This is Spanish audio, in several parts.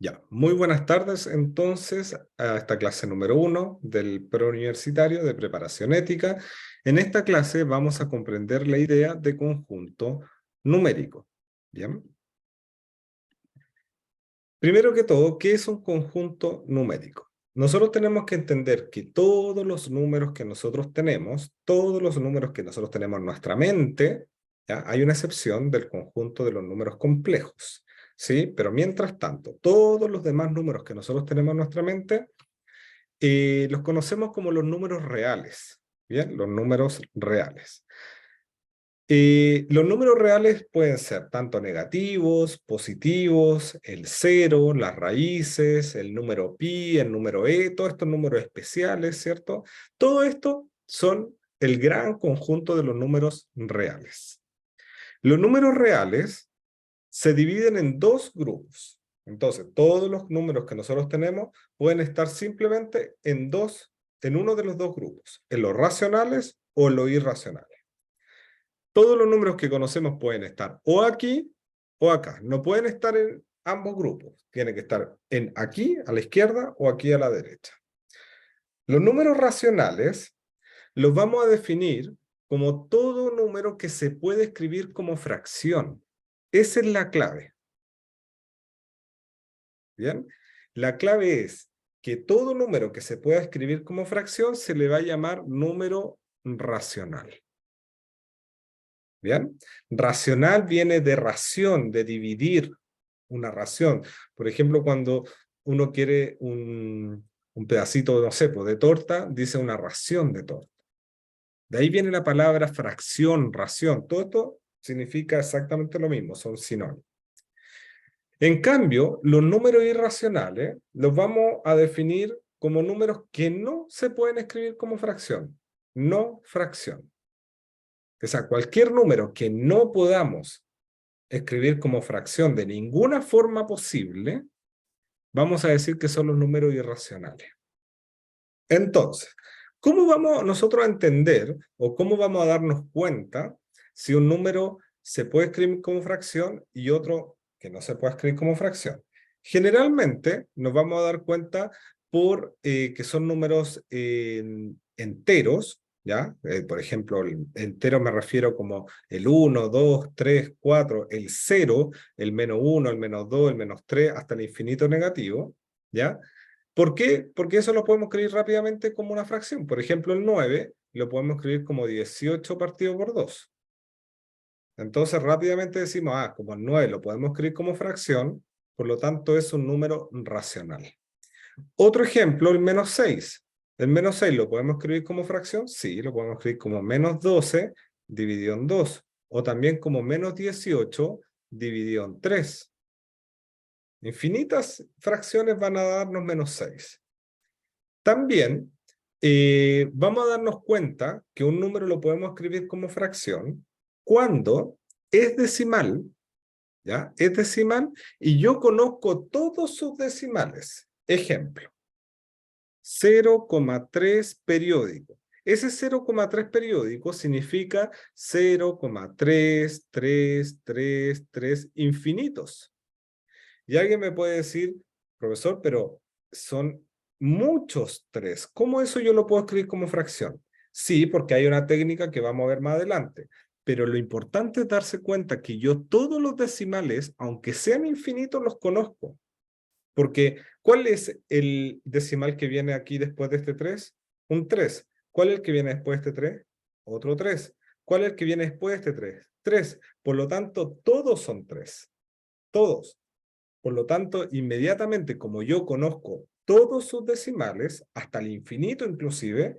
Ya, muy buenas tardes entonces a esta clase número 1 del preuniversitario de preparación ética. En esta clase vamos a comprender la idea de conjunto numérico. Bien. Primero que todo, ¿qué es un conjunto numérico? Nosotros tenemos que entender que todos los números que nosotros tenemos, todos los números que nosotros tenemos en nuestra mente, ¿ya? Hay una excepción del conjunto de los números complejos, ¿sí? Pero mientras tanto, todos los demás números que nosotros tenemos en nuestra mente, los conocemos como los números reales, ¿bien? Los números reales. Los números reales pueden ser tanto negativos, positivos, el cero, las raíces, el número pi, el número todos estos números especiales, ¿cierto? Todo esto son el gran conjunto de los números reales. Los números reales se dividen en dos grupos. Entonces, todos los números que nosotros tenemos pueden estar simplemente en uno de los dos grupos, en los racionales o en los irracionales. Todos los números que conocemos pueden estar o aquí o acá. No pueden estar en ambos grupos. Tienen que estar en aquí a la izquierda o aquí a la derecha. Los números racionales los vamos a definir como todo número que se puede escribir como fracción. Esa es la clave. ¿Bien? La clave es que todo número que se pueda escribir como fracción se le va a llamar número racional. ¿Bien? Racional viene de ración, de dividir una ración. Por ejemplo, cuando uno quiere un pedacito, no sé, pues, de torta, dice una ración de torta. De ahí viene la palabra fracción, ración. Todo esto significa exactamente lo mismo, son sinónimos. En cambio, los números irracionales los vamos a definir como números que no se pueden escribir como fracción. No fracción. O sea, cualquier número que no podamos escribir como fracción de ninguna forma posible, vamos a decir que son los números irracionales. Entonces, ¿cómo vamos nosotros a entender o cómo vamos a darnos cuenta si un número se puede escribir como fracción y otro que no se puede escribir como fracción? Generalmente nos vamos a dar cuenta por que son números enteros, ¿ya? Por ejemplo, el entero me refiero como el 1, 2, 3, 4, el 0, el menos 1, el menos 2, el menos 3, hasta el infinito negativo, ¿ya? ¿Por qué? Porque eso lo podemos escribir rápidamente como una fracción. Por ejemplo, el 9 lo podemos escribir como 18 partido por 2. Entonces rápidamente decimos, como el 9 lo podemos escribir como fracción, por lo tanto es un número racional. Otro ejemplo, el menos 6. ¿El menos 6 lo podemos escribir como fracción? Sí, lo podemos escribir como menos 12 dividido en 2. O también como menos 18 dividido en 3. Infinitas fracciones van a darnos menos 6. También vamos a darnos cuenta que un número lo podemos escribir como fracción cuando es decimal, ¿ya? Es decimal y yo conozco todos sus decimales. Ejemplo, 0,3 periódico. Ese 0,3 periódico significa 0,3333 infinitos. Y alguien me puede decir, profesor, pero son muchos 3. ¿Cómo eso yo lo puedo escribir como fracción? Sí, porque hay una técnica que vamos a ver más adelante. Pero lo importante es darse cuenta que yo todos los decimales, aunque sean infinitos, los conozco. Porque, ¿cuál es el decimal que viene aquí después de este 3? Un 3. ¿Cuál es el que viene después de este 3? Otro 3. ¿Cuál es el que viene después de este 3? 3. Por lo tanto, todos son 3. Todos. Por lo tanto, inmediatamente, como yo conozco todos sus decimales, hasta el infinito inclusive,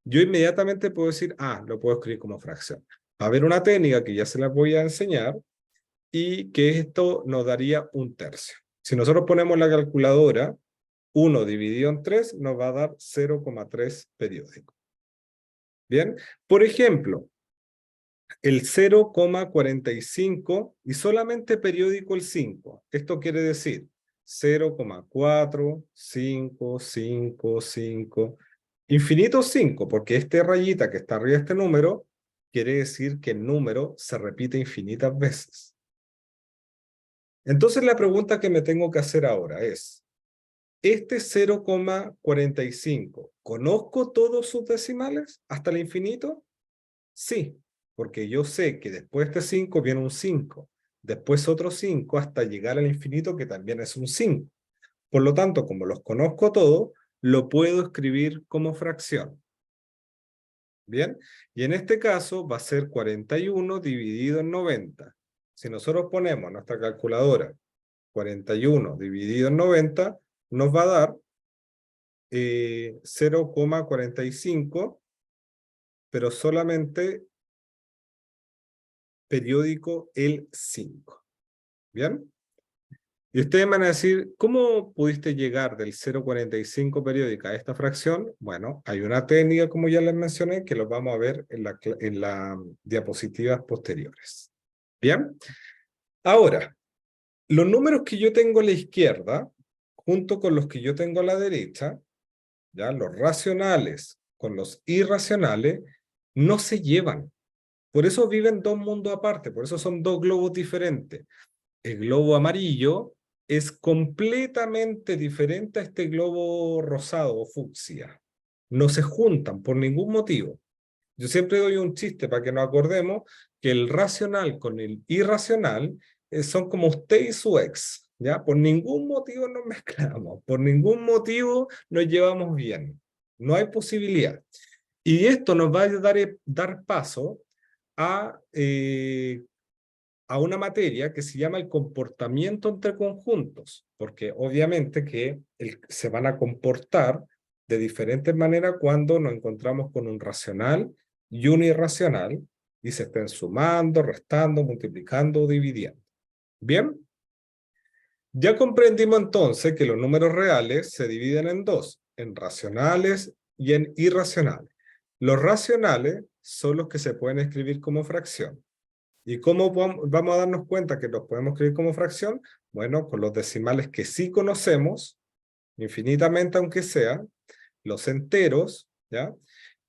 yo inmediatamente puedo decir, lo puedo escribir como fracción. Va a haber una técnica que ya se la voy a enseñar y que esto nos daría un tercio. Si nosotros ponemos la calculadora, 1 dividido en 3 nos va a dar 0,3 periódico. Bien, por ejemplo, el 0,45 y solamente periódico el 5. Esto quiere decir 0,45555, infinito 5, porque esta rayita que está arriba de este número quiere decir que el número se repite infinitas veces. Entonces la pregunta que me tengo que hacer ahora es, ¿este 0,45, conozco todos sus decimales hasta el infinito? Sí, porque yo sé que después de este 5 viene un 5, después otro 5 hasta llegar al infinito que también es un 5. Por lo tanto, como los conozco todos, lo puedo escribir como fracción. ¿Bien? Y en este caso va a ser 41 dividido en 90. Si nosotros ponemos en nuestra calculadora 41 dividido en 90, nos va a dar 0,45, pero solamente periódico el 5. ¿Bien? Y ustedes van a decir, ¿cómo pudiste llegar del 0,45 periódica a esta fracción? Bueno, hay una técnica, como ya les mencioné, que lo vamos a ver en las diapositivas posteriores. ¿Bien? Ahora, los números que yo tengo a la izquierda, junto con los que yo tengo a la derecha, ¿ya? Los racionales con los irracionales, no se llevan. Por eso viven dos mundos aparte, por eso son dos globos diferentes. El globo amarillo es completamente diferente a este globo rosado o fucsia. No se juntan por ningún motivo. Yo siempre doy un chiste para que nos acordemos que el racional con el irracional son como usted y su ex, ¿ya? Por ningún motivo nos mezclamos, por ningún motivo nos llevamos bien. No hay posibilidad. Y esto nos va a dar paso a una materia que se llama el comportamiento entre conjuntos, porque obviamente que se van a comportar de diferentes maneras cuando nos encontramos con un racional y un irracional, y se estén sumando, restando, multiplicando o dividiendo. ¿Bien? Ya comprendimos entonces que los números reales se dividen en dos, en racionales y en irracionales. Los racionales son los que se pueden escribir como fracción. ¿Y cómo vamos a darnos cuenta que los podemos escribir como fracción? Bueno, con los decimales que sí conocemos, infinitamente aunque sea, los enteros, ¿ya?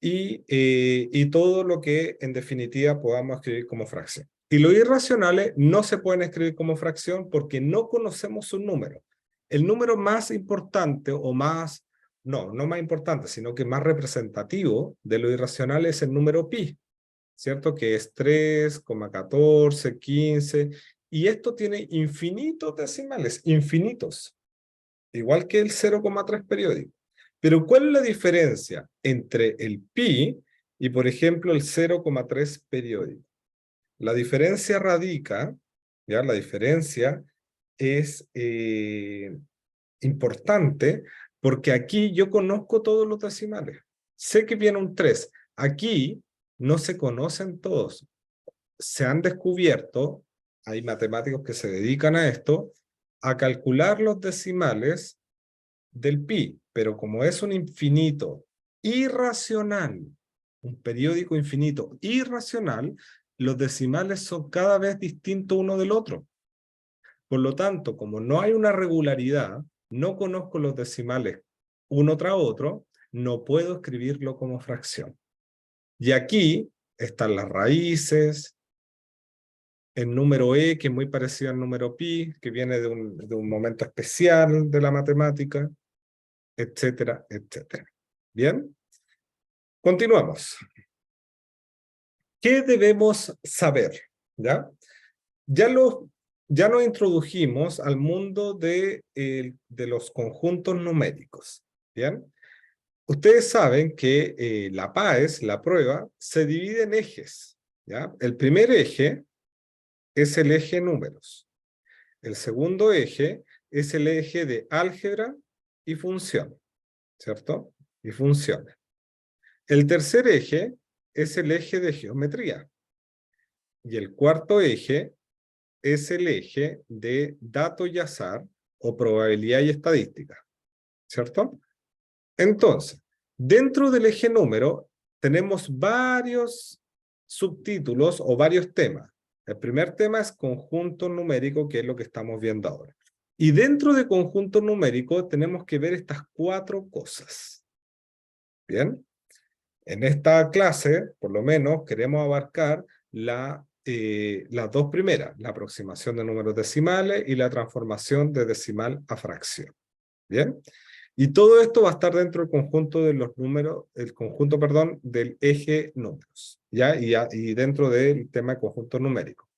Y todo lo que en definitiva podamos escribir como fracción. Y los irracionales no se pueden escribir como fracción porque no conocemos un número. El número más importante o más, no más importante, sino que más representativo de lo irracional es el número pi, ¿cierto? Que es 3,14, 15, y esto tiene infinitos decimales, infinitos, igual que el 0,3 periódico. Pero ¿cuál es la diferencia entre el pi y, por ejemplo, el 0,3 periódico? La diferencia radica, ¿ya? La diferencia es importante porque aquí yo conozco todos los decimales. Sé que viene un 3. Aquí no se conocen todos. Se han descubierto, hay matemáticos que se dedican a esto, a calcular los decimales del pi, pero como es un infinito irracional, un periódico infinito irracional, los decimales son cada vez distintos uno del otro. Por lo tanto, como no hay una regularidad, no conozco los decimales uno tras otro, no puedo escribirlo como fracción. Y aquí están las raíces, el número e, que es muy parecido al número pi, que viene de un momento especial de la matemática, etcétera, etcétera. ¿Bien? Continuamos. ¿Qué debemos saber? ¿Ya? Ya, ya nos introdujimos al mundo de los conjuntos numéricos. ¿Bien? Ustedes saben que la PAES, la prueba, se divide en ejes. ¿Ya? El primer eje es el eje números. El segundo eje es el eje de álgebra y función, ¿cierto? Y funciones. El tercer eje es el eje de geometría. Y el cuarto eje es el eje de dato y azar o probabilidad y estadística, ¿cierto? Entonces, dentro del eje número tenemos varios subtítulos o varios temas. El primer tema es conjunto numérico, que es lo que estamos viendo ahora. Y dentro de conjunto numérico tenemos que ver estas cuatro cosas. ¿Bien? En esta clase, por lo menos, queremos abarcar la las dos primeras, la aproximación de números decimales y la transformación de decimal a fracción. ¿Bien? Y todo esto va a estar dentro del conjunto de los números, el conjunto, perdón, del eje números, ¿ya? Y dentro del tema de conjunto numérico.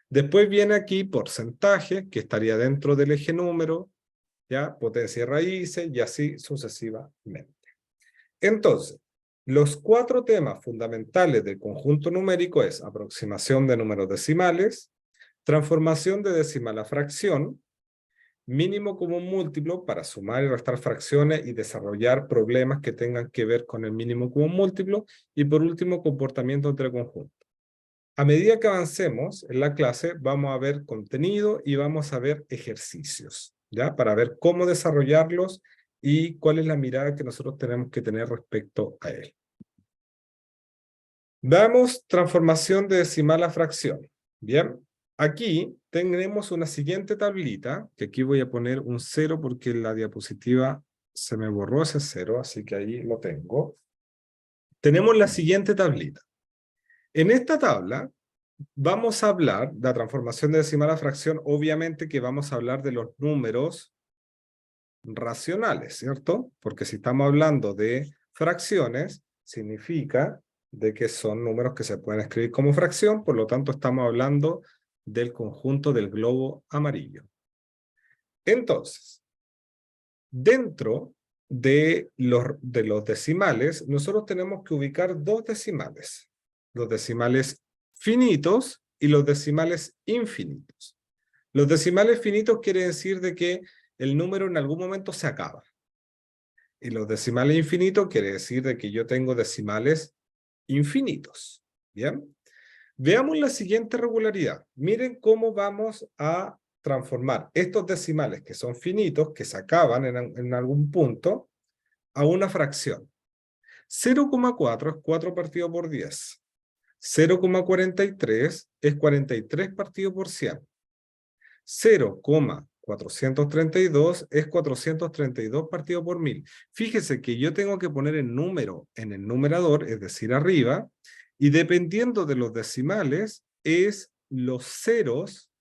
Después viene aquí porcentaje, que estaría dentro del eje número, ¿ya? Potencia y raíces, y así sucesivamente. Entonces, los 4 temas fundamentales del conjunto numérico es aproximación de números decimales, transformación de decimal a fracción, mínimo común múltiplo para sumar y restar fracciones y desarrollar problemas que tengan que ver con el mínimo común múltiplo, y por último, comportamiento entre conjuntos. A medida que avancemos en la clase, vamos a ver contenido y vamos a ver ejercicios, ¿ya? Para ver cómo desarrollarlos y cuál es la mirada que nosotros tenemos que tener respecto a él. Veamos transformación de decimal a fracción. Bien, aquí tenemos una siguiente tablita, que aquí voy a poner un 0 porque en la diapositiva se me borró ese 0, así que ahí lo tengo. Tenemos la siguiente tablita. En esta tabla vamos a hablar de la transformación de decimal a fracción, obviamente que vamos a hablar de los números racionales, ¿cierto? Porque si estamos hablando de fracciones, significa de que son números que se pueden escribir como fracción, por lo tanto estamos hablando del conjunto del globo amarillo. Entonces, dentro de los decimales, nosotros tenemos que ubicar 2 decimales. Los decimales finitos y los decimales infinitos. Los decimales finitos quiere decir de que el número en algún momento se acaba. Y los decimales infinitos quiere decir de que yo tengo decimales infinitos. ¿Bien? Veamos la siguiente regularidad. Miren cómo vamos a transformar estos decimales que son finitos, que se acaban en algún punto, a una fracción. 0,4 es 4 partido por 10. 0,43 es 43 partido por 100. 0,432 es 432 partido por 1000. Fíjese que yo tengo que poner el número en el numerador, es decir, arriba, y dependiendo de los decimales, es los ceros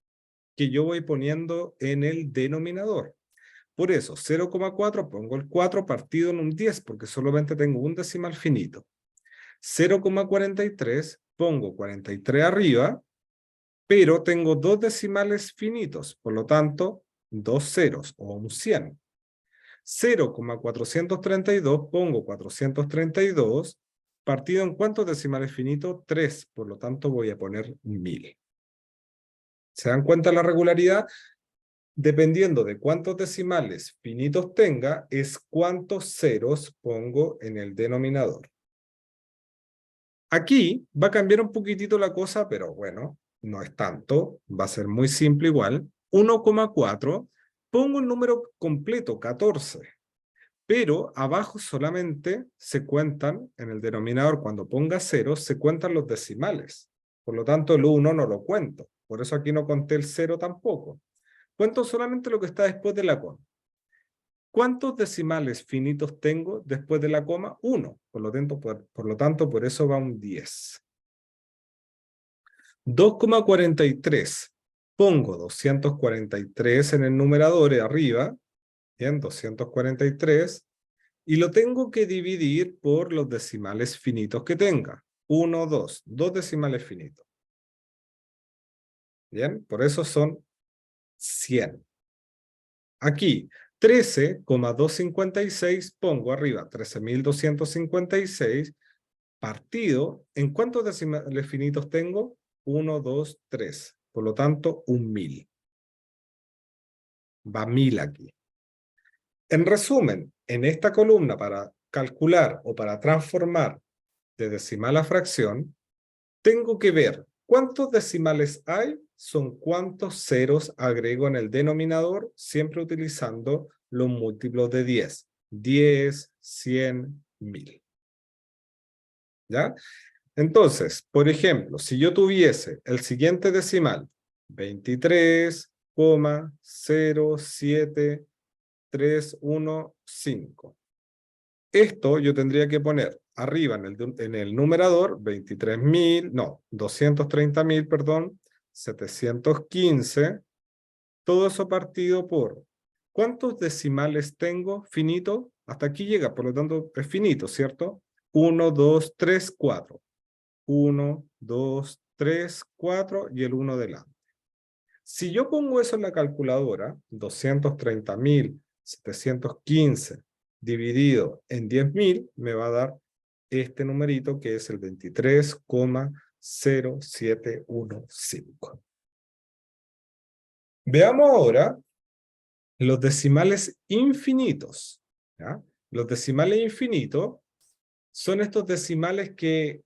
que yo voy poniendo en el denominador. Por eso, 0,4 pongo el 4 partido en un 10, porque solamente tengo un decimal finito. 0,43 pongo 43 arriba, pero tengo 2 decimales finitos, por lo tanto, 2 ceros o un 100. 0,432 pongo 432, partido en ¿cuántos decimales finitos? 3, por lo tanto voy a poner 1000. ¿Se dan cuenta la regularidad? Dependiendo de cuántos decimales finitos tenga, es cuántos ceros pongo en el denominador. Aquí va a cambiar un poquitito la cosa, pero bueno, no es tanto, va a ser muy simple igual. 1,4, pongo el número completo, 14, pero abajo solamente se cuentan, en el denominador cuando ponga 0, se cuentan los decimales. Por lo tanto, el 1 no lo cuento, por eso aquí no conté el 0 tampoco. Cuento solamente lo que está después de la coma. ¿Cuántos decimales finitos tengo después de la coma? 1. Por lo tanto, por eso va un 10. 2,43. Pongo 243 en el numerador arriba. Bien, 243. Y lo tengo que dividir por los decimales finitos que tenga. 1, 2. 2 decimales finitos. Bien, por eso son 100. Aquí, 13,256, pongo arriba 13.256, partido, ¿en cuántos decimales finitos tengo? 1, 2, 3. Por lo tanto, 1000. Va 1000 aquí. En resumen, en esta columna para calcular o para transformar de decimal a fracción, tengo que ver cuántos decimales hay, son cuántos ceros agrego en el denominador, siempre utilizando los múltiplos de 10. 10, 100, 1000. ¿Ya? Entonces, por ejemplo, si yo tuviese el siguiente decimal, 23,07315. Esto yo tendría que poner arriba en el numerador, 23.000, no, 230.000, perdón, 715, todo eso partido por, ¿cuántos decimales tengo finito? Hasta aquí llega, por lo tanto es finito, ¿cierto? 1, 2, 3, 4. 1, 2, 3, 4 y el 1 delante. Si yo pongo eso en la calculadora, 230.715 dividido en 10.000, me va a dar este numerito que es el 23,0715. Veamos ahora los decimales infinitos, ¿ya? Los decimales infinitos son estos decimales que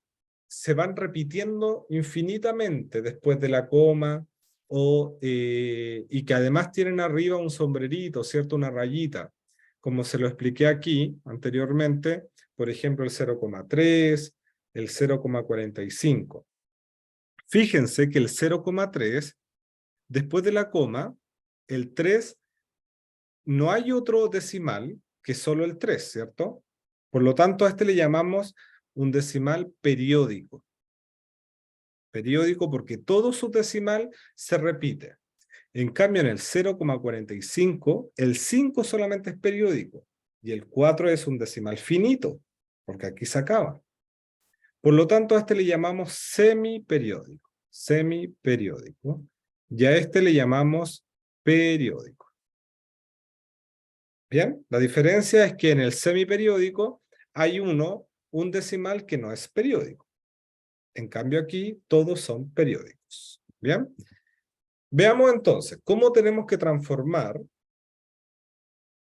se van repitiendo infinitamente después de la coma, y que además tienen arriba un sombrerito, ¿cierto? Una rayita, como se lo expliqué aquí anteriormente, por ejemplo el 0,3, el 0,45. Fíjense que el 0,3, después de la coma, el 3, no hay otro decimal que solo el 3, ¿cierto? Por lo tanto, a este le llamamos un decimal periódico. Periódico porque todo su decimal se repite. En cambio, en el 0,45, el 5 solamente es periódico y el 4 es un decimal finito, porque aquí se acaba. Por lo tanto, a este le llamamos semiperiódico. Semiperiódico. Y a este le llamamos periódico. Bien, la diferencia es que en el semiperiódico hay un decimal que no es periódico. En cambio aquí todos son periódicos. Bien, veamos entonces cómo tenemos que transformar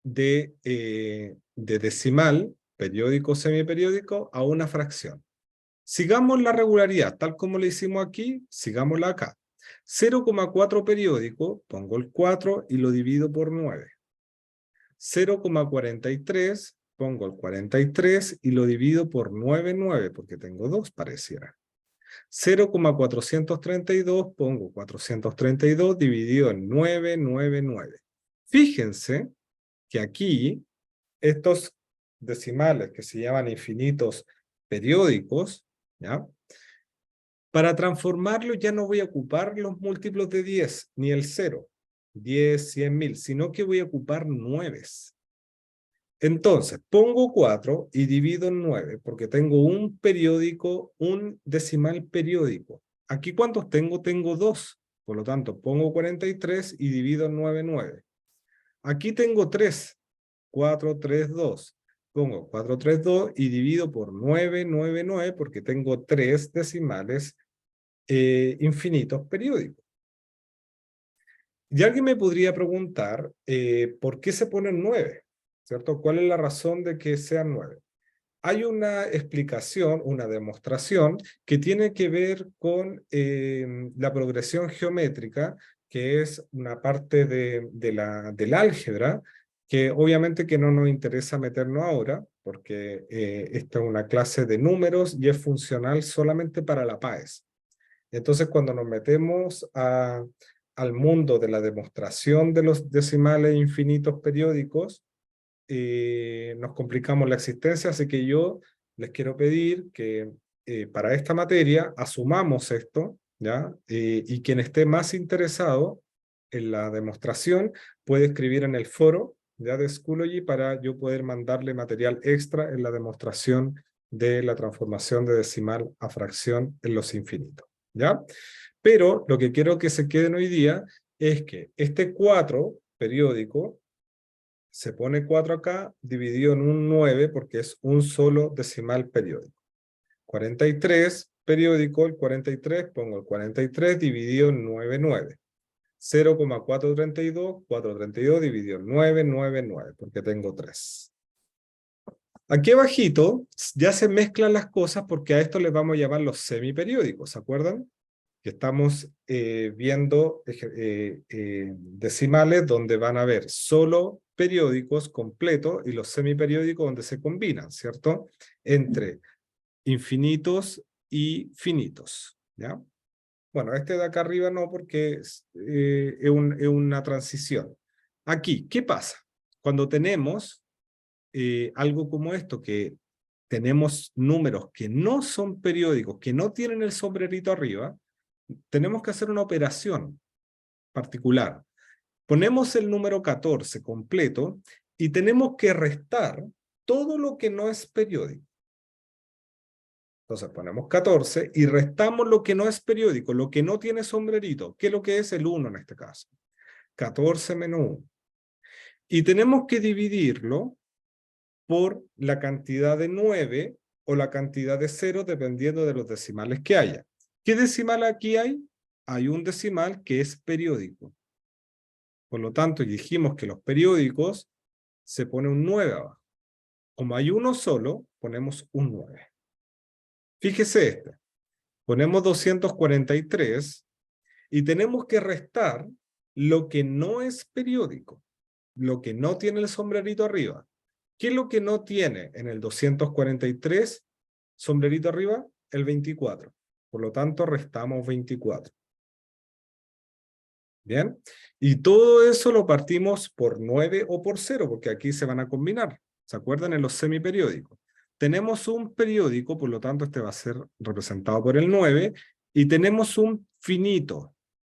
de decimal, periódico, semiperiódico, a una fracción. Sigamos la regularidad, tal como le hicimos aquí, sigámosla acá. 0,4 periódico, pongo el 4 y lo divido por 9. 0,43, pongo el 43 y lo divido por 9, porque tengo 2 pareciera. 0,432, pongo 432 dividido en 9. Fíjense que aquí estos decimales que se llaman infinitos periódicos, ¿ya? Para transformarlos ya no voy a ocupar los múltiplos de 10, ni el 0, 10, 100.000, sino que voy a ocupar 9. Entonces, pongo 4 y divido en 9, porque tengo un periódico, un decimal periódico. Aquí, ¿cuántos tengo? Tengo 2. Por lo tanto, pongo 43 y divido en 9. Aquí tengo 3. 4, 3, 2. Pongo 4, 3, 2 y divido por 9, porque tengo 3 decimales infinitos periódicos. Y alguien me podría preguntar, ¿por qué se ponen 9? ¿Cierto? ¿Cuál es la razón de que sean 9? Hay una explicación, una demostración, que tiene que ver con la progresión geométrica, que es una parte del álgebra, que obviamente que no nos interesa meternos ahora, porque esta es una clase de números y es funcional solamente para la PAES. Entonces, cuando nos metemos al mundo de la demostración de los decimales infinitos periódicos, nos complicamos la existencia, así que yo les quiero pedir que para esta materia asumamos esto, ¿ya? Y quien esté más interesado en la demostración puede escribir en el foro, ¿ya? De Schoology para yo poder mandarle material extra en la demostración de la transformación de decimal a fracción en los infinitos, ¿ya? Pero lo que quiero que se queden hoy día es que este 4 periódico se pone 4 acá, dividido en un 9, porque es un solo decimal periódico. 43, periódico, el 43, pongo el 43 dividido en 9. 0,432, 432 dividido en 9, porque tengo 3. Aquí abajito ya se mezclan las cosas porque a esto les vamos a llamar los semiperiódicos, ¿se acuerdan? Que estamos viendo decimales donde van a haber solo periódicos completos y los semiperiódicos donde se combinan, ¿cierto? Entre infinitos y finitos, ¿ya? Bueno, este de acá arriba no porque es una transición. Aquí, ¿qué pasa? Cuando tenemos algo como esto, que tenemos números que no son periódicos, que no tienen el sombrerito arriba, tenemos que hacer una operación particular. Ponemos el número 14 completo y tenemos que restar todo lo que no es periódico. Entonces ponemos 14 y restamos lo que no es periódico, lo que no tiene sombrerito, que es lo que es el 1 en este caso. 14 menos 1. Y tenemos que dividirlo por la cantidad de 9 o la cantidad de 0, dependiendo de los decimales que haya. ¿Qué decimal aquí hay? Hay un decimal que es periódico. Por lo tanto, dijimos que los periódicos se pone un 9 abajo. Como hay uno solo, ponemos un 9. Fíjese este. Ponemos 243 y tenemos que restar lo que no es periódico, lo que no tiene el sombrerito arriba. ¿Qué es lo que no tiene en el 243 sombrerito arriba? El 24. Por lo tanto, restamos 24. ¿Bien? Y todo eso lo partimos por 9 o por 0, porque aquí se van a combinar. ¿Se acuerdan? En los semiperiódicos. Tenemos un periódico, por lo tanto, este va a ser representado por el 9, y tenemos un finito.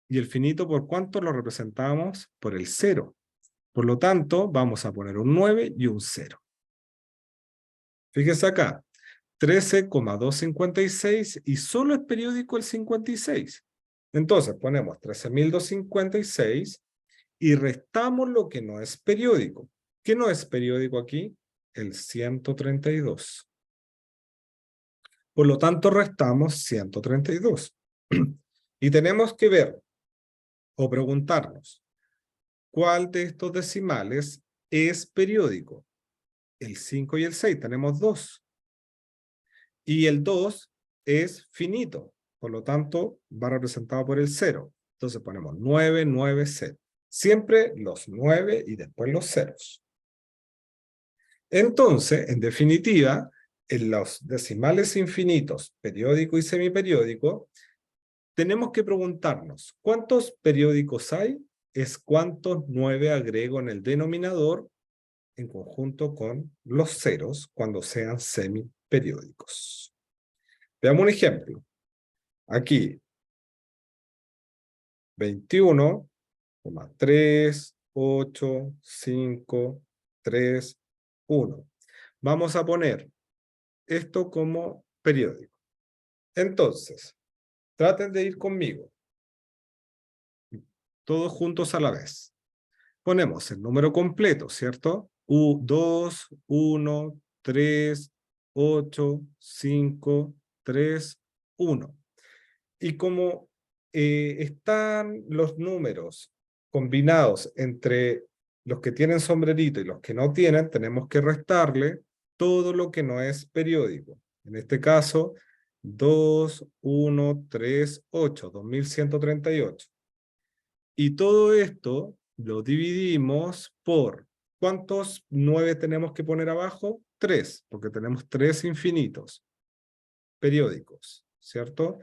¿Y el finito por cuánto lo representamos? Por el 0. Por lo tanto, vamos a poner un 9 y un 0. Fíjese acá, 13,256 y solo es periódico el 56. Entonces ponemos 13.256 y restamos lo que no es periódico. ¿Qué no es periódico aquí? El 132. Por lo tanto, restamos 132. Y tenemos que ver o preguntarnos, ¿cuál de estos decimales es periódico? El 5 y el 6, tenemos 2. Y el 2 es finito, por lo tanto va representado por el 0. Entonces ponemos 9, 9, 0. Siempre los 9 y después los ceros. Entonces, en definitiva, en los decimales infinitos, periódico y semiperiódico, tenemos que preguntarnos, ¿cuántos periódicos hay? Es cuántos 9 agrego en el denominador en conjunto con los ceros cuando sean semiperiódicos. Veamos un ejemplo. Aquí, 21,38531. Vamos a poner esto como periódico. Entonces, traten de ir conmigo. Todos juntos a la vez. Ponemos el número completo, ¿cierto? 2, 1, 3, 8, 5, 3, 1. Y como están los números combinados entre los que tienen sombrerito y los que no tienen, tenemos que restarle todo lo que no es periódico. En este caso, 2, 1, 3, 8, 2138. Y todo esto lo dividimos por, ¿cuántos 9 tenemos que poner abajo? 3, porque tenemos 3 infinitos periódicos, ¿cierto?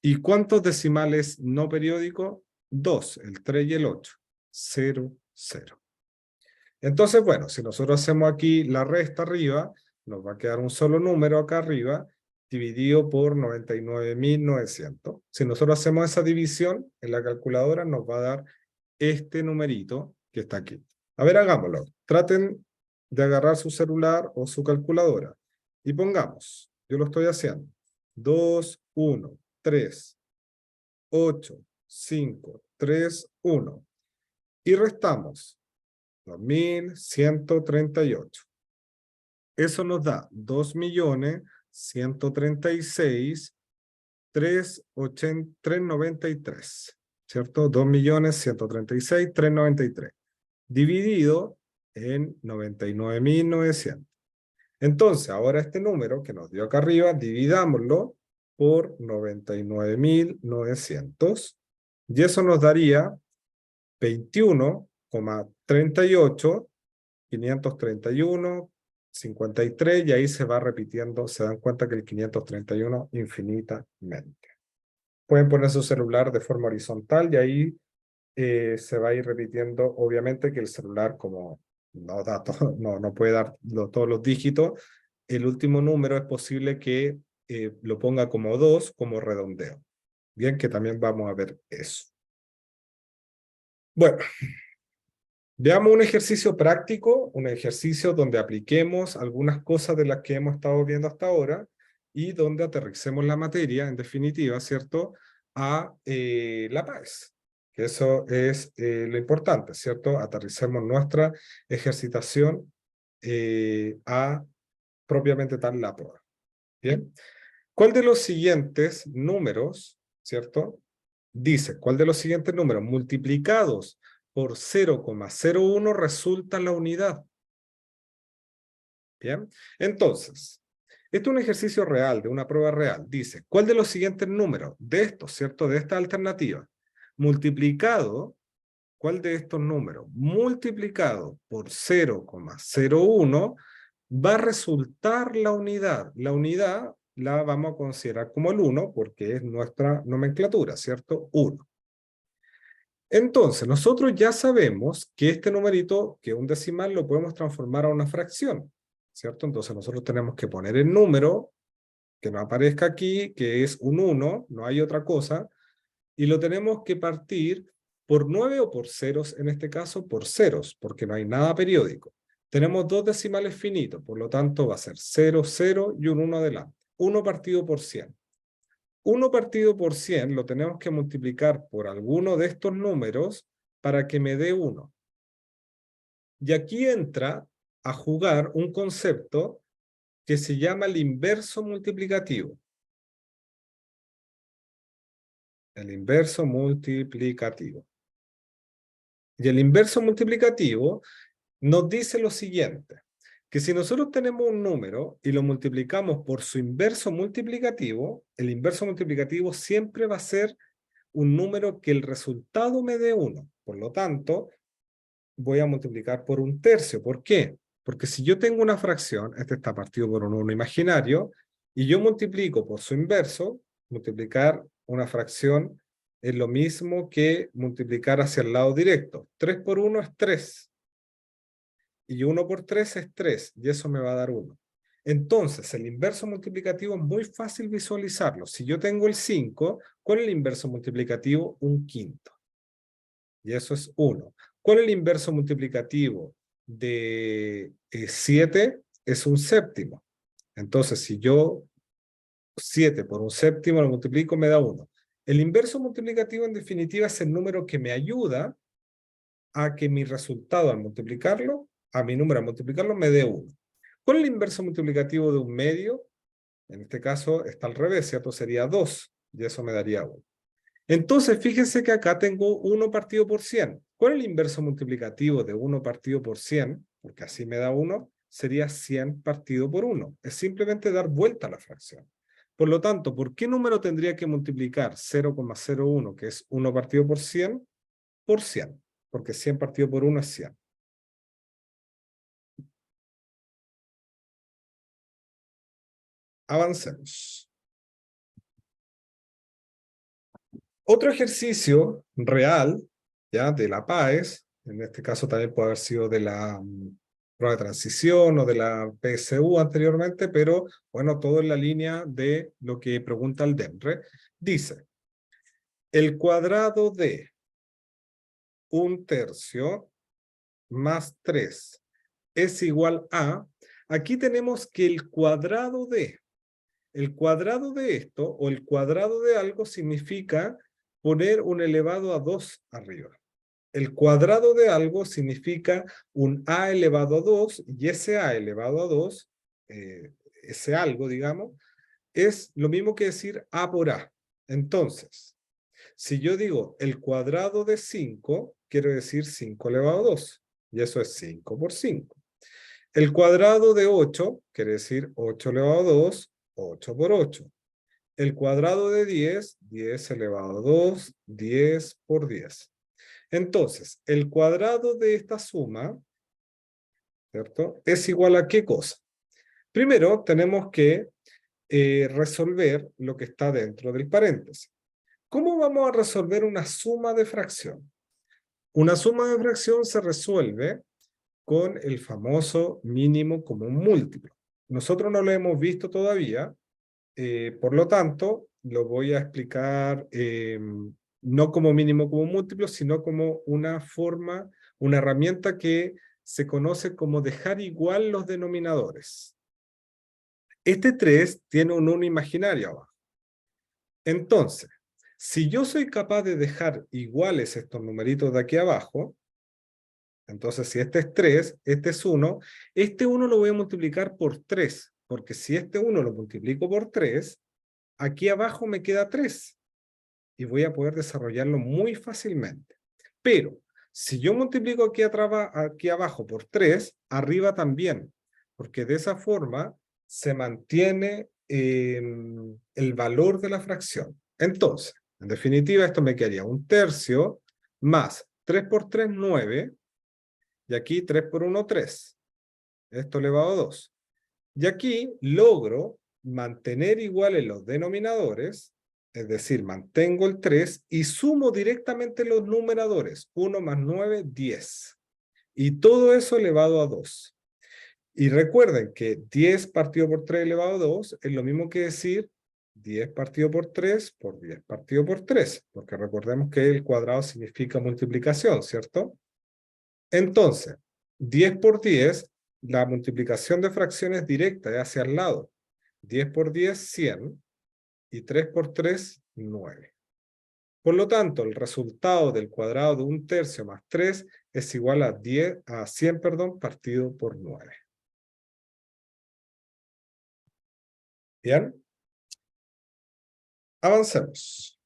¿Y cuántos decimales no periódicos? 2, el 3 y el 8. 0, 0. Entonces, bueno, si nosotros hacemos aquí la resta arriba, nos va a quedar un solo número acá arriba, dividido por 99.900. Si nosotros hacemos esa división en la calculadora, nos va a dar este numerito que está aquí. A ver, hagámoslo. Traten de agarrar su celular o su calculadora y pongamos, yo lo estoy haciendo, 2, 1, 3, 8, 5, 3, 1. Y restamos 2.138. Eso nos da 2.136.393, ¿cierto? 2.136.393, dividido en 99.900. Entonces, ahora este número que nos dio acá arriba, dividámoslo por 99.900, y eso nos daría 21,38, 531, 53, y ahí se va repitiendo, se dan cuenta que el 531 infinitamente. Pueden poner su celular de forma horizontal y ahí se va a ir repitiendo, obviamente que el celular como no da todo, no puede dar todos los dígitos, el último número es posible que lo ponga como 2, como redondeo. Bien, que también vamos a ver eso. Bueno, veamos un ejercicio práctico, un ejercicio donde apliquemos algunas cosas de las que hemos estado viendo hasta ahora y donde aterricemos la materia, en definitiva, ¿cierto?, a la PAES. Que eso es lo importante, ¿cierto? Aterricemos nuestra ejercitación a propiamente tal la prueba. Bien. ¿Cuál de los siguientes números, ¿cierto? Dice, ¿cuál de los siguientes números multiplicados por 0,01 resulta la unidad? Bien. Entonces, esto es un ejercicio real, de una prueba real. Dice, ¿cuál de los siguientes números de estos, ¿cierto? De esta alternativa, multiplicado, ¿cuál de estos números multiplicado por 0,01 va a resultar la unidad? La unidad la vamos a considerar como el 1 porque es nuestra nomenclatura, ¿cierto? 1. Entonces, nosotros ya sabemos que este numerito, que es un decimal, lo podemos transformar a una fracción, ¿cierto? Entonces nosotros tenemos que poner el número que nos aparezca aquí, que es un 1, no hay otra cosa, y lo tenemos que partir por 9 o por ceros, en este caso por ceros, porque no hay nada periódico. Tenemos dos decimales finitos, por lo tanto va a ser 0, 0 y un 1 adelante. 1 partido por 100. 1 partido por 100 lo tenemos que multiplicar por alguno de estos números para que me dé 1. Y aquí entra a jugar un concepto que se llama el inverso multiplicativo. El inverso multiplicativo. Y el inverso multiplicativo nos dice lo siguiente, que si nosotros tenemos un número y lo multiplicamos por su inverso multiplicativo, el inverso multiplicativo siempre va a ser un número que el resultado me dé 1. Por lo tanto, voy a multiplicar por un tercio. ¿Por qué? Porque si yo tengo una fracción, este está partido por un 1 imaginario, y yo multiplico por su inverso, multiplicar una fracción es lo mismo que multiplicar hacia el lado directo. 3 por 1 es 3. Y 1 por 3 es 3, y eso me va a dar 1. Entonces, el inverso multiplicativo es muy fácil visualizarlo. Si yo tengo el 5, ¿cuál es el inverso multiplicativo? Un quinto. Y eso es 1. ¿Cuál es el inverso multiplicativo de 7? Es un séptimo. Entonces, si yo 7 por un séptimo lo multiplico, me da 1. El inverso multiplicativo, en definitiva, es el número que me ayuda a que mi resultado al multiplicarlo, a mi número al multiplicarlo, me dé 1. ¿Cuál es el inverso multiplicativo de un medio? En este caso está al revés, ¿cierto? Sería 2, y eso me daría 1. Entonces, fíjense que acá tengo 1 partido por 100. ¿Cuál es el inverso multiplicativo de 1 partido por 100? Porque así me da 1, sería 100 partido por 1. Es simplemente dar vuelta a la fracción. Por lo tanto, ¿por qué número tendría que multiplicar 0,01, que es 1 partido por 100, por 100? Porque 100 partido por 1 es 100. Avancemos. Otro ejercicio real, ya, de la PAES, en este caso también puede haber sido de la prueba de transición o de la PSU anteriormente, pero bueno, todo en la línea de lo que pregunta el DEMRE. Dice, el cuadrado de un tercio más 3 es igual a, aquí tenemos que el cuadrado de esto, o el cuadrado de algo, significa poner un elevado a 2 arriba. El cuadrado de algo significa un a elevado a 2, y ese a elevado a 2, ese algo, digamos, es lo mismo que decir a por a. Entonces, si yo digo el cuadrado de 5, quiero decir 5 elevado a 2, y eso es 5 por 5. El cuadrado de 8 quiere decir 8 elevado a 2, 8 por 8. El cuadrado de 10, 10 elevado a 2, 10 por 10. Entonces, el cuadrado de esta suma, ¿cierto?, es igual a ¿qué cosa? Primero, tenemos que resolver lo que está dentro del paréntesis. ¿Cómo vamos a resolver una suma de fracción? Una suma de fracción se resuelve con el famoso mínimo común múltiplo. nosotros no lo hemos visto todavía, por lo tanto, lo voy a explicar no como mínimo como múltiplo, sino como una forma, una herramienta que se conoce como dejar igual los denominadores. Este 3 tiene un 1 imaginario abajo. Entonces, si yo soy capaz de dejar iguales estos numeritos de aquí abajo, entonces si este es 3, este es 1, este 1 lo voy a multiplicar por 3, porque si este 1 lo multiplico por 3, aquí abajo me queda 3 y voy a poder desarrollarlo muy fácilmente. Pero si yo multiplico aquí abajo por 3, arriba también, porque de esa forma se mantiene el valor de la fracción. Entonces, en definitiva, esto me quedaría 1/3 más 3 por 3, 9, y aquí 3 por 1, 3. Esto elevado a 2. Y aquí logro mantener iguales los denominadores, es decir, mantengo el 3 y sumo directamente los numeradores. 1 más 9, 10. Y todo eso elevado a 2. Y recuerden que 10 partido por 3 elevado a 2 es lo mismo que decir 10 partido por 3 por 10 partido por 3, porque recordemos que el cuadrado significa multiplicación, ¿cierto? Entonces, 10 por 10, la multiplicación de fracciones directa es hacia el lado. 10 por 10, 100, y 3 por 3, 9. Por lo tanto, el resultado del cuadrado de 1/3 más 3 es igual a 100, partido por 9. ¿Bien? Avancemos.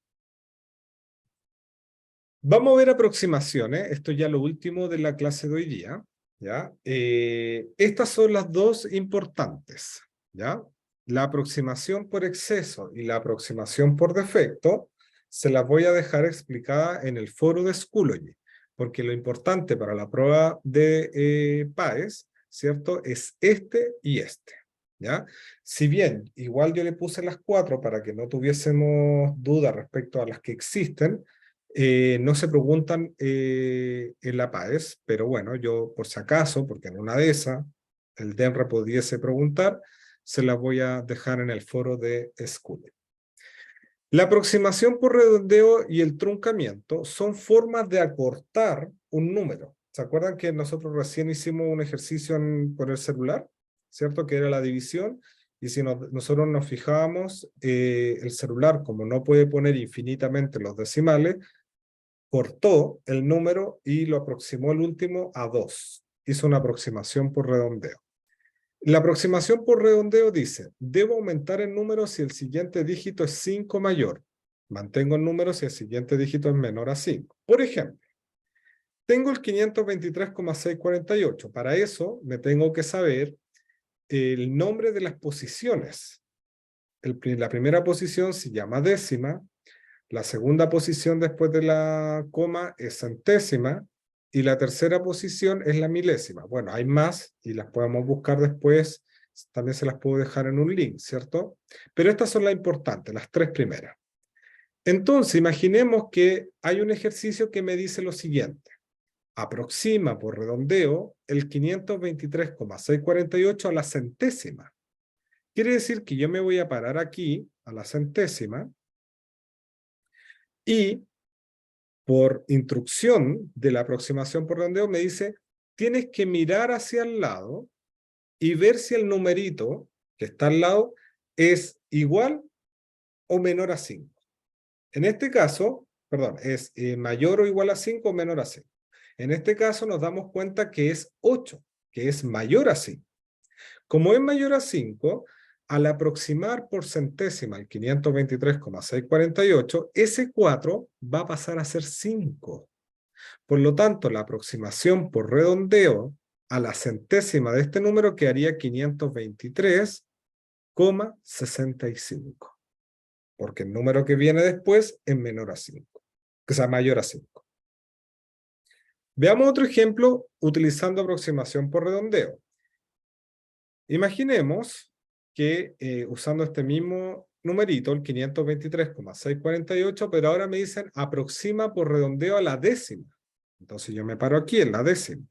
Vamos a ver aproximaciones. Esto ya lo último de la clase de hoy día. ¿Ya? Estas son las dos importantes. ¿Ya? La aproximación por exceso y la aproximación por defecto se las voy a dejar explicada en el foro de Schoology, porque lo importante para la prueba de PAES, ¿cierto? Es este y este. ¿Ya? Si bien igual yo le puse las 4 para que no tuviésemos dudas respecto a las que existen, no se preguntan en la PAES, pero bueno, yo por si acaso, porque en una de esas el DENRA pudiese preguntar, se las voy a dejar en el foro de Schoology. La aproximación por redondeo y el truncamiento son formas de acortar un número. ¿Se acuerdan que nosotros recién hicimos un ejercicio por el celular? ¿Cierto? Que era la división. Y si nosotros nos fijábamos, el celular, como no puede poner infinitamente los decimales, cortó el número y lo aproximó el último a 2. Hizo una aproximación por redondeo. La aproximación por redondeo dice, debo aumentar el número si el siguiente dígito es 5 mayor. Mantengo el número si el siguiente dígito es menor a 5. Por ejemplo, tengo el 523,648. Para eso me tengo que saber el nombre de las posiciones. La primera posición se llama décima, la segunda posición después de la coma es centésima, y la tercera posición es la milésima. Bueno, hay más y las podemos buscar después, también se las puedo dejar en un link, ¿cierto? Pero estas son las importantes, las 3 primeras. Entonces, imaginemos que hay un ejercicio que me dice lo siguiente. Aproxima por redondeo el 523,648 a la centésima. Quiere decir que yo me voy a parar aquí, a la centésima, y por instrucción de la aproximación por redondeo me dice, tienes que mirar hacia el lado y ver si el numerito que está al lado es igual o menor a 5. En este caso, perdón, es mayor o igual a 5 o menor a 5. En este caso nos damos cuenta que es 8, que es mayor a 5. Como es mayor a 5, al aproximar por centésima el 523,648, ese 4 va a pasar a ser 5. Por lo tanto, la aproximación por redondeo a la centésima de este número quedaría 523,65. Porque el número que viene después es menor a 5, que sea mayor a 5. Veamos otro ejemplo utilizando aproximación por redondeo. Imaginemos que usando este mismo numerito, el 523,648, pero ahora me dicen aproxima por redondeo a la décima. Entonces yo me paro aquí en la décima.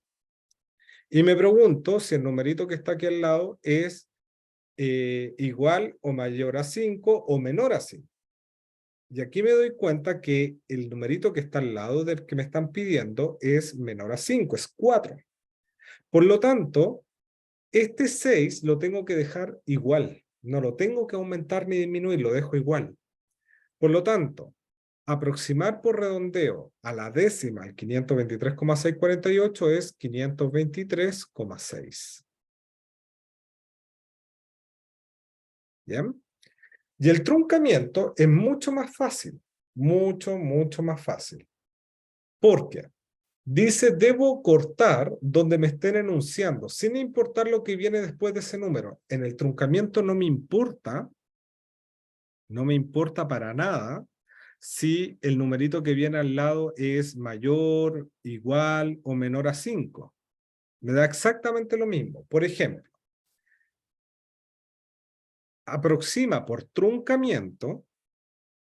Y me pregunto si el numerito que está aquí al lado es igual o mayor a 5 o menor a 5. Y aquí me doy cuenta que el numerito que está al lado del que me están pidiendo es menor a 5, es 4. Por lo tanto, este 6 lo tengo que dejar igual. No lo tengo que aumentar ni disminuir, lo dejo igual. Por lo tanto, aproximar por redondeo a la décima el 523,648 es 523,6. ¿Bien? Y el truncamiento es mucho más fácil. Mucho más fácil. ¿Por qué? Dice, debo cortar donde me estén enunciando, sin importar lo que viene después de ese número. En el truncamiento no me importa para nada si el numerito que viene al lado es mayor, igual o menor a 5. Me da exactamente lo mismo. Por ejemplo, aproxima por truncamiento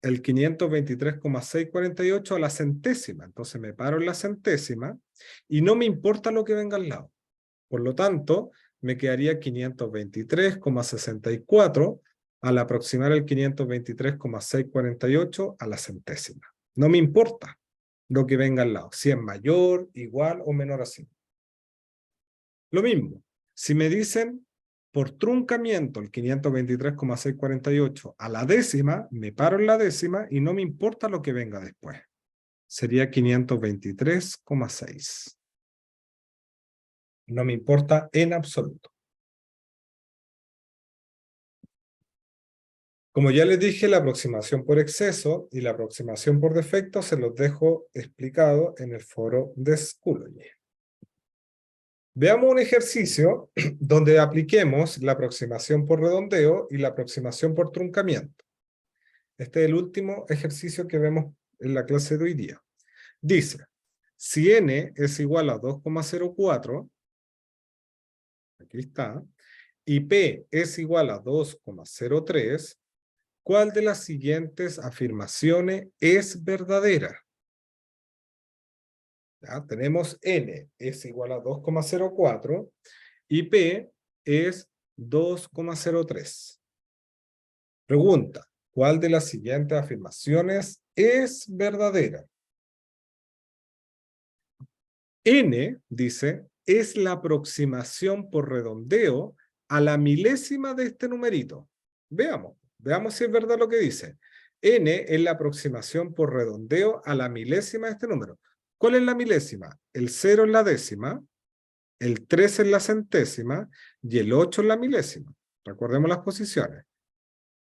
el 523,648 a la centésima. Entonces me paro en la centésima y no me importa lo que venga al lado. Por lo tanto, me quedaría 523,64 al aproximar el 523,648 a la centésima. No me importa lo que venga al lado, si es mayor, igual o menor a 5. Lo mismo, si me dicen por truncamiento el 523,648 a la décima, me paro en la décima y no me importa lo que venga después. Sería 523,6. No me importa en absoluto. Como ya les dije, la aproximación por exceso y la aproximación por defecto se los dejo explicado en el foro de Schoology. Veamos un ejercicio donde apliquemos la aproximación por redondeo y la aproximación por truncamiento. Este es el último ejercicio que vemos en la clase de hoy día. Dice, si n es igual a 2,04, aquí está, y p es igual a 2,03, ¿cuál de las siguientes afirmaciones es verdadera? ¿Ya? Tenemos n es igual a 2,04 y p es 2,03. Pregunta, ¿cuál de las siguientes afirmaciones es verdadera? N, dice, es la aproximación por redondeo a la milésima de este numerito. Veamos si es verdad lo que dice. N es la aproximación por redondeo a la milésima de este número. ¿Cuál es la milésima? El 0 es la décima, el 3 es la centésima y el 8 es la milésima. Recordemos las posiciones.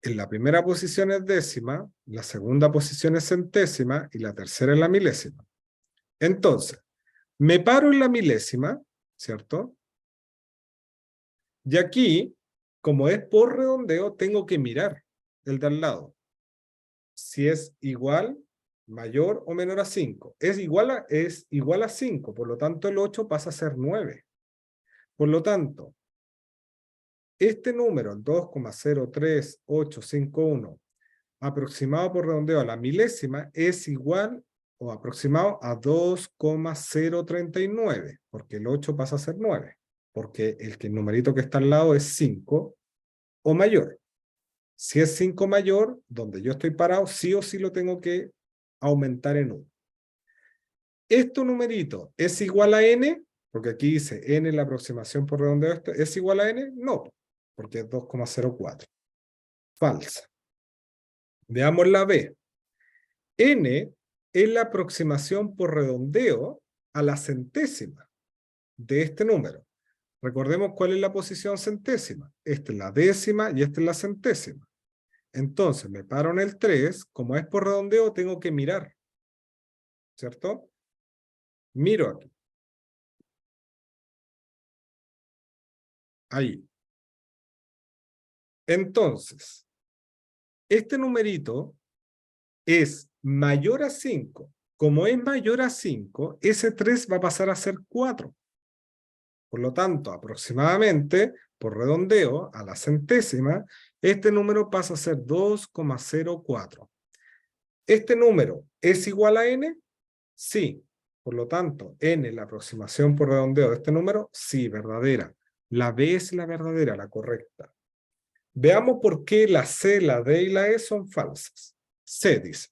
En la primera posición es décima, la segunda posición es centésima y la tercera es la milésima. Entonces, me paro en la milésima, ¿cierto? Y aquí, como es por redondeo, tengo que mirar el de al lado. Si es igual, mayor o menor a 5. Es igual a 5, por lo tanto el 8 pasa a ser 9. Por lo tanto, este número, el 2,03851, aproximado por redondeo a la milésima, es igual o aproximado a 2,039, porque el 8 pasa a ser 9, porque el numerito que está al lado es 5 o mayor. Si es 5 mayor, donde yo estoy parado, sí o sí lo tengo que aumentar en 1. ¿Este numerito es igual a n? Porque aquí dice n la aproximación por redondeo, ¿es igual a n? No, porque es 2,04. Falsa. Veamos la B. N es la aproximación por redondeo a la centésima de este número. Recordemos cuál es la posición centésima. Esta es la décima y esta es la centésima. Entonces me paro en el 3, como es por redondeo tengo que mirar, ¿cierto? Miro aquí. Ahí. Entonces, este numerito es mayor a 5. Como es mayor a 5, ese 3 va a pasar a ser 4. Por lo tanto, aproximadamente, por redondeo, a la centésima, este número pasa a ser 2,04. ¿Este número es igual a n? Sí. Por lo tanto, n, la aproximación por redondeo de este número, sí, verdadera. La B es la verdadera, la correcta. Veamos por qué la C, la D y la E son falsas. C dice,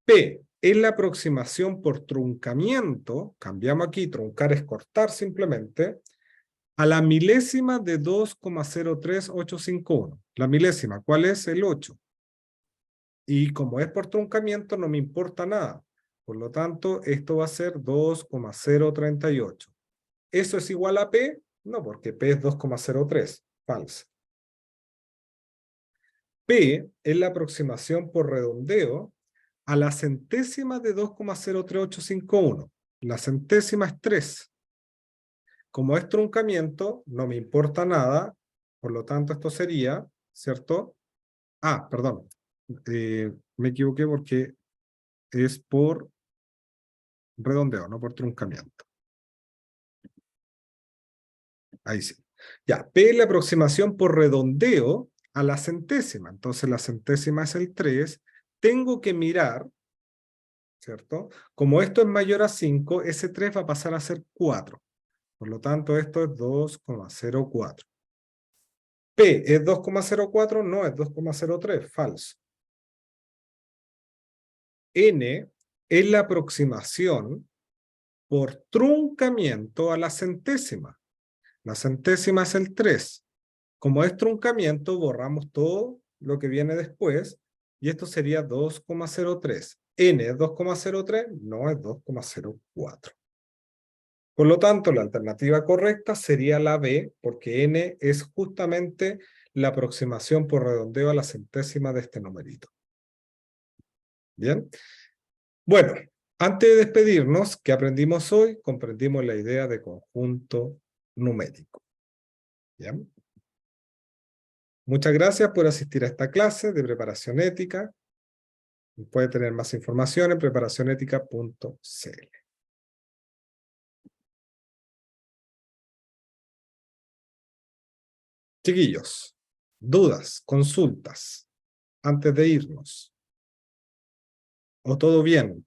P es la aproximación por truncamiento, cambiamos aquí, truncar es cortar simplemente, a la milésima de 2,03851. La milésima, ¿cuál es? El 8. Y como es por truncamiento, no me importa nada. Por lo tanto, esto va a ser 2,038. ¿Eso es igual a P? No, porque P es 2,03. Falso. P es la aproximación por redondeo a la centésima de 2,03851. La centésima es 3. Como es truncamiento, no me importa nada. Por lo tanto, esto sería, ¿cierto? Ah, perdón. Me equivoqué porque es por redondeo, no por truncamiento. Ahí sí. Ya, P es la aproximación por redondeo a la centésima. Entonces la centésima es el 3. Tengo que mirar, ¿cierto? Como esto es mayor a 5, ese 3 va a pasar a ser 4. Por lo tanto, esto es 2,04. P es 2,04, no es 2,03, falso. N es la aproximación por truncamiento a la centésima. La centésima es el 3. Como es truncamiento, borramos todo lo que viene después, y esto sería 2,03. N es 2,03, no es 2,04. Por lo tanto, la alternativa correcta sería la B, porque N es justamente la aproximación por redondeo a la centésima de este numerito. ¿Bien? Bueno, antes de despedirnos, ¿qué aprendimos hoy? Comprendimos la idea de conjunto numérico. ¿Bien? Muchas gracias por asistir a esta clase de preparación ética. Puede tener más información en preparacionética.cl. Chiquillos, dudas, consultas, antes de irnos. ¿O todo bien?